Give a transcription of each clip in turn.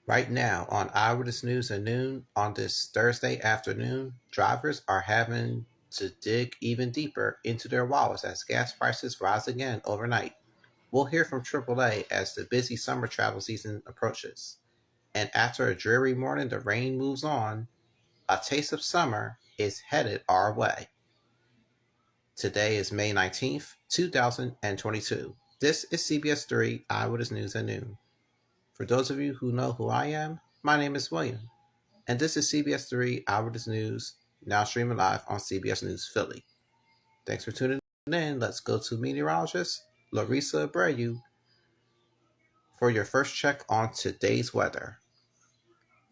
Right now on Eyewitness News at noon on this Thursday afternoon, drivers are having to dig even deeper into their wallets as gas prices rise again overnight. We'll hear from AAA as the busy summer travel season approaches. And after a dreary morning, the rain moves on. A taste of summer is headed our way. Today is May 19th, 2022. This is CBS 3 Eyewitness News at noon. For those of you who know who I am, my name is William, and this is CBS 3 Eyewitness News, now streaming live on CBS News Philly. Thanks for tuning in. Let's go to meteorologist Larissa Abreu for your first check on today's weather.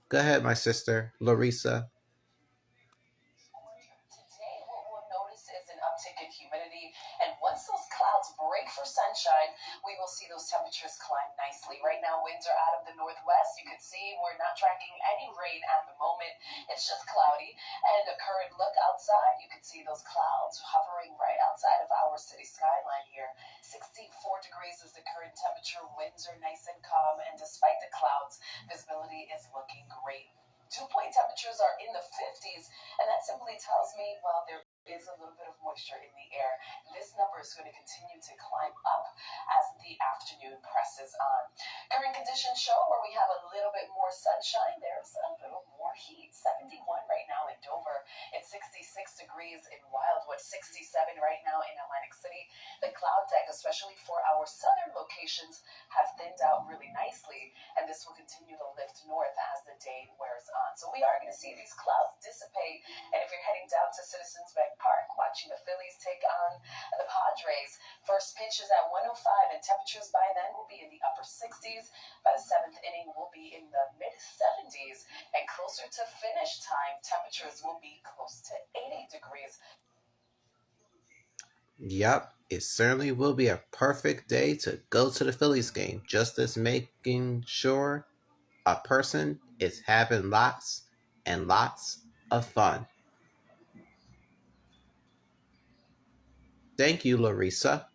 Go ahead, my sister, Larissa. Today, what we'll notice is an uptick in humidity, and once those clouds break for sunshine, we will see those temperatures climb nicely. Right now, winds are out of the northwest. You can see we're not tracking any rain at the moment. It's just cloudy, and a current look outside, you can see those clouds hovering right outside of our city skyline here. 64 degrees is the current temperature. Winds are nice and calm, and despite the clouds, visibility is looking great. Dew point temperatures are in the 50s, and that simply tells me, well, there is a little bit of moisture in the air. This number is going to continue to climb up as the afternoon presses on. Current conditions show where we have a little bit more sunshine, there's a little more heat. 71 right now in Dover. It's 66 degrees in Wildwood, 67 right now in Atlantic City. The cloud deck, especially for our southern locations, has thinned out really nicely, and this will continue to lift north as the day wears on. So we are going to see these clouds dissipate, and if you're heading down to Citizens Bank Park, watching the Phillies take on the Padres, first pitch is at 1:05, and temperatures by then will be in the upper 60s. By the seventh inning, we'll be in the mid 70s, and closer to finish time, temperatures will be close to 80 degrees. Yep, it certainly will be a perfect day to go to the Phillies game, just as making sure a person is having lots and lots of fun. Thank you, Larissa.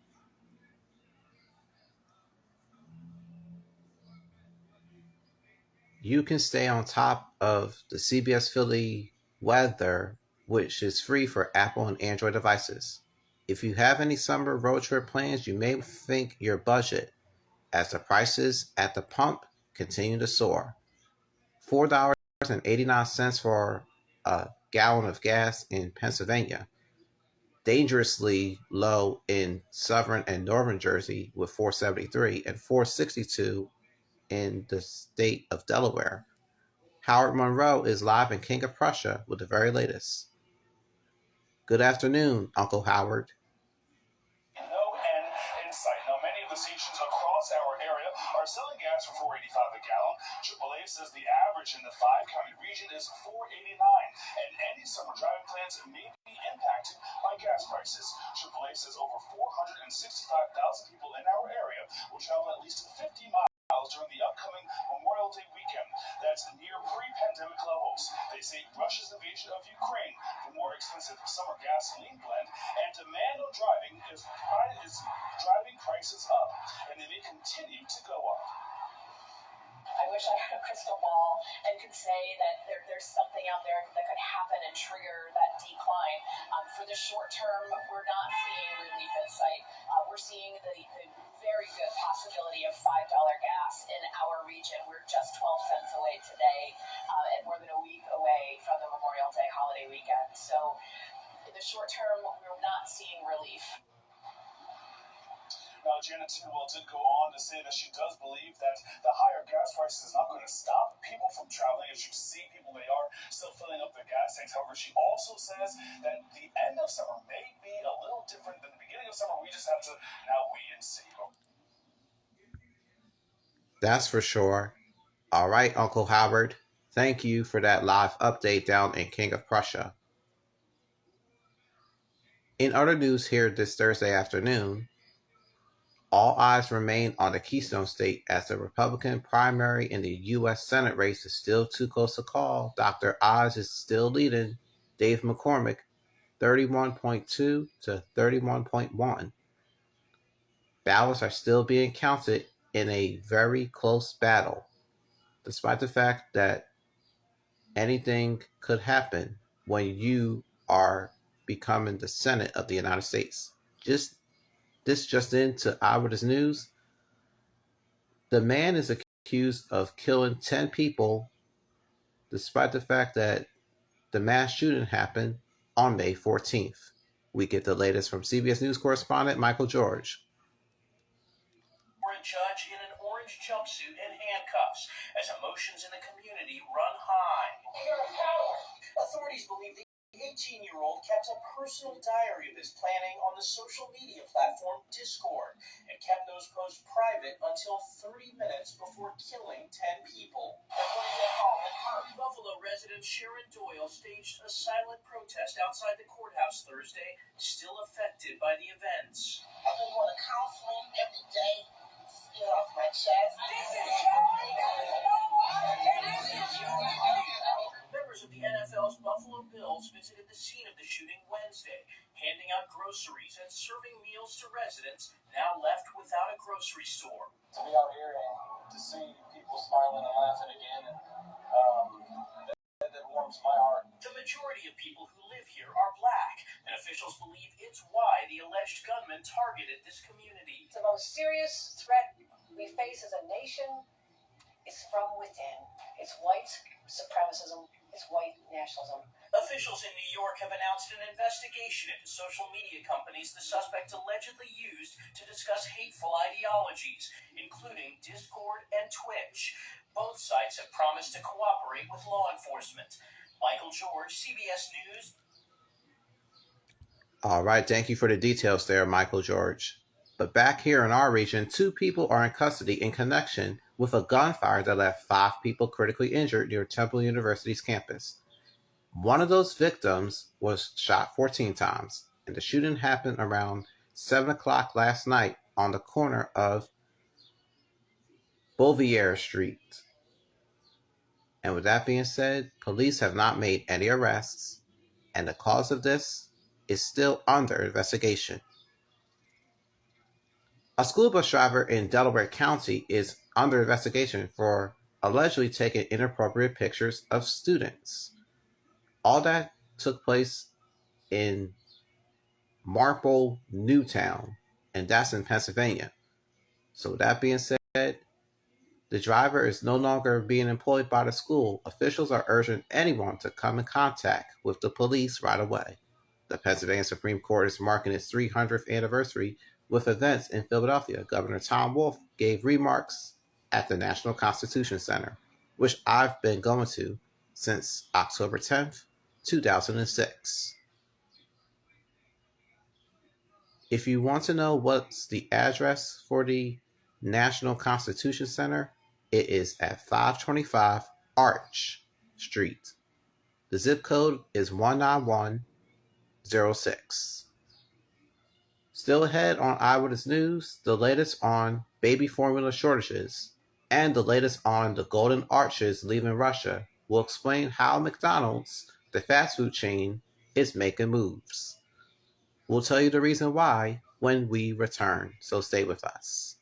You can stay on top of the CBS Philly weather, which is free for Apple and Android devices. If you have any summer road trip plans, you may think your budget as the prices at the pump continue to soar. $4.89 for a gallon of gas in Pennsylvania, dangerously low in southern and northern Jersey with 473 and 462 in the state of Delaware. Howard Monroe is live in King of Prussia with the very latest. Good afternoon, Uncle Howard. No end in sight. Now, many of the stations across our area are selling gas for $4.85 a gallon. AAA says the average in the five-county region is $4.89, and any summer driving plans may be impacted by gas prices. AAA says over 465,000 people in our area will travel at least 50 miles during the upcoming Memorial Day weekend. That's near pre-pandemic levels. They say Russia's invasion of Ukraine, the more expensive summer gasoline blend, and demand on driving is driving prices up, and they may continue to go up. I wish I had a crystal ball and could say that there's something out there that could happen and trigger that decline. For the short term, we're not seeing relief in sight. We're seeing the very good possibility of $5 gas in our region. We're just 12 cents away today, and more than a week away from the Memorial Day holiday weekend. So in the short term, we're not seeing relief. Now, Janet Tidwell did go on to say that she does believe that the higher gas prices is not going to stop people from traveling. As you see, people, they are still filling up their gas tanks. However, she also says that the end of summer may be a little different than the beginning of summer. We just have to now wait and see. That's for sure. All right, Uncle Howard. Thank you for that live update down in King of Prussia. In other news here this Thursday afternoon, all eyes remain on the Keystone State as the Republican primary in the U.S. Senate race is still too close to call. Dr. Oz is still leading Dave McCormick 31.2 to 31.1. Ballots are still being counted in a very close battle. despite the fact that anything could happen when you are becoming the Senate of the United States. Just into Eyewitness News. The man is accused of killing 10 people, despite the fact that the mass shooting happened on May 14th. We get the latest from CBS News correspondent Michael George. For a judge in an orange jumpsuit and handcuffs as emotions in the community run high. Authorities believe the 18-year-old kept a personal diary of his planning on the social media platform Discord and kept those posts private until 30 minutes before killing 10 people. Buffalo resident Sharon Doyle staged a silent protest outside the courthouse Thursday, still affected by the events. I've been going to counseling every day to get off my chest. Members of the NFL's Buffalo Bills visited the scene of the shooting Wednesday, handing out groceries and serving meals to residents now left without a grocery store. To be out here and to see people smiling and laughing again, and that warms my heart. The majority of people who live here are black, and officials believe it's why the alleged gunman targeted this community. The most serious threat we face as a nation is from within. It's white supremacism. It's white nationalism. Officials in New York have announced an investigation into social media companies the suspect allegedly used to discuss hateful ideologies, including Discord and Twitch. Both sites have promised to cooperate with law enforcement. Michael George, CBS News. All right, thank you for the details there, Michael George. But back here in our region, 2 people are in custody in connection with a gunfire that left 5 people critically injured near Temple University's campus. One of those victims was shot 14 times, and the shooting happened around 7 o'clock last night on the corner of Bouvier Street. And with that being said, police have not made any arrests, and the cause of this is still under investigation. A school bus driver in Delaware County is under investigation for allegedly taking inappropriate pictures of students. All that took place in Marple Newtown, and that's in Pennsylvania. So with that being said, the driver is no longer being employed by the school. Officials are urging anyone to come in contact with the police right away. The Pennsylvania Supreme Court is marking its 300th anniversary with events in Philadelphia. Governor Tom Wolf gave remarks at the National Constitution Center, which I've been going to since October 10th, 2006. If you want to know what's the address for the National Constitution Center, it is at 525 Arch Street. The zip code is 19106. Still ahead on Eyewitness News, the latest on baby formula shortages and the latest on the golden arches leaving Russia will explain how McDonald's, the fast food chain, is making moves. We'll tell you the reason why when we return, so stay with us.